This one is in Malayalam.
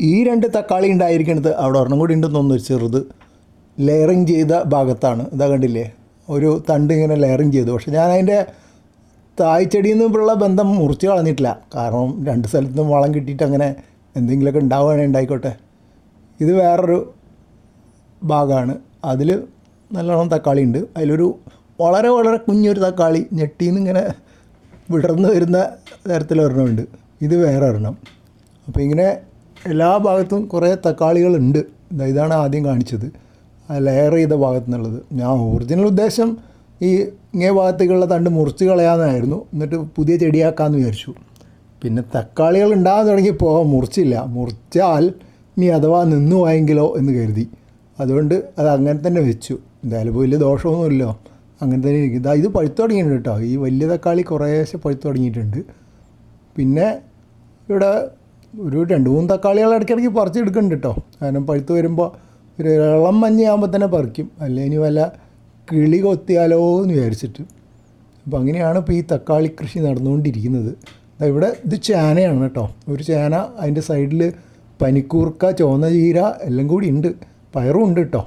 ഈ രണ്ട് തക്കാളി ഉണ്ടായിരിക്കുന്നത് അവിടെ ഒരെണ്ണം കൂടി ഉണ്ടെന്ന് തോന്നുന്നു, ചെറുത് ലെയറിങ് ചെയ്ത ഭാഗത്താണ്. ഇതാ കണ്ടില്ലേ, ഒരു തണ്ട് ഇങ്ങനെ ലെയറിങ് ചെയ്തു. പക്ഷെ ഞാൻ അതിൻ്റെ തായ്ച്ചെടിയിൽ നിന്നുള്ള ബന്ധം മുറിച്ച് കളഞ്ഞിട്ടില്ല. കാരണം രണ്ട് സ്ഥലത്തും വളം കിട്ടിയിട്ട് അങ്ങനെ എന്തെങ്കിലുമൊക്കെ ഉണ്ടാവുകയാണെങ്കിൽ ഉണ്ടായിക്കോട്ടെ. ഇത് വേറൊരു ഭാഗമാണ്. അതിൽ നല്ലോണം തക്കാളി ഉണ്ട്. അതിലൊരു വളരെ വളരെ കുഞ്ഞൊരു തക്കാളി ഞെട്ടിയിൽ നിന്ന് ഇങ്ങനെ വിടർന്ന് വരുന്ന തരത്തിലൊരെണ്ണമുണ്ട്. ഇത് വേറെ ഒരെണ്ണം. അപ്പോൾ ഇങ്ങനെ എല്ലാ ഭാഗത്തും കുറേ തക്കാളികളുണ്ട്. ഇതാണ് ആദ്യം കാണിച്ചത്, ആ ലെയർ ചെയ്ത ഭാഗത്തു നിന്നുള്ളത്. ഞാൻ ഒറിജിനൽ ഉദ്ദേശം ഈ ഇങ്ങേ ഭാഗത്തേക്കുള്ള തണ്ട് മുറിച്ച് കളയാമെന്നായിരുന്നു, എന്നിട്ട് പുതിയ ചെടിയാക്കാമെന്ന് വിചാരിച്ചു. പിന്നെ തക്കാളികൾ ഉണ്ടാകാൻ തുടങ്ങിയപ്പോൾ മുറിച്ചില്ല. മുറിച്ചാൽ ഇനി അഥവാ നിന്നു പോയെങ്കിലോ എന്ന് കരുതി. അതുകൊണ്ട് അത് അങ്ങനെ തന്നെ വെച്ചു. എന്തായാലും വലിയ ദോഷമൊന്നുമില്ലോ, അങ്ങനെ തന്നെ ഇരിക്കും. ഇത് പഴുത്ത് തുടങ്ങിയിട്ടുണ്ട് കേട്ടോ. ഈ വലിയ തക്കാളി കുറേശ്ശെ പഴുത്ത് തുടങ്ങിയിട്ടുണ്ട്. പിന്നെ ഇവിടെ ഒരു 2-3 തക്കാളികൾ ഇടയ്ക്കിടയ്ക്ക് പറിച്ചെടുക്കുന്നുണ്ട് കേട്ടോ. കാരണം പഴുത്ത് വരുമ്പോൾ ഒരു ഇളം മഞ്ഞയാകുമ്പോൾ തന്നെ പറിക്കും, അല്ലെങ്കിൽ ഇനി വല്ല കിളി കൊത്തിയാലോ എന്ന് വിചാരിച്ചിട്ട്. അപ്പോൾ അങ്ങനെയാണ് ഇപ്പോൾ ഈ തക്കാളി കൃഷി നടന്നുകൊണ്ടിരിക്കുന്നത്. ഇവിടെ ഇത് ചേനയാണ് കേട്ടോ. ഒരു ചേന, അതിൻ്റെ സൈഡിൽ പനിക്കൂർക്ക, ചുവന്ന ചീര എല്ലാം കൂടി ഉണ്ട്. പയറും ഉണ്ട് കേട്ടോ.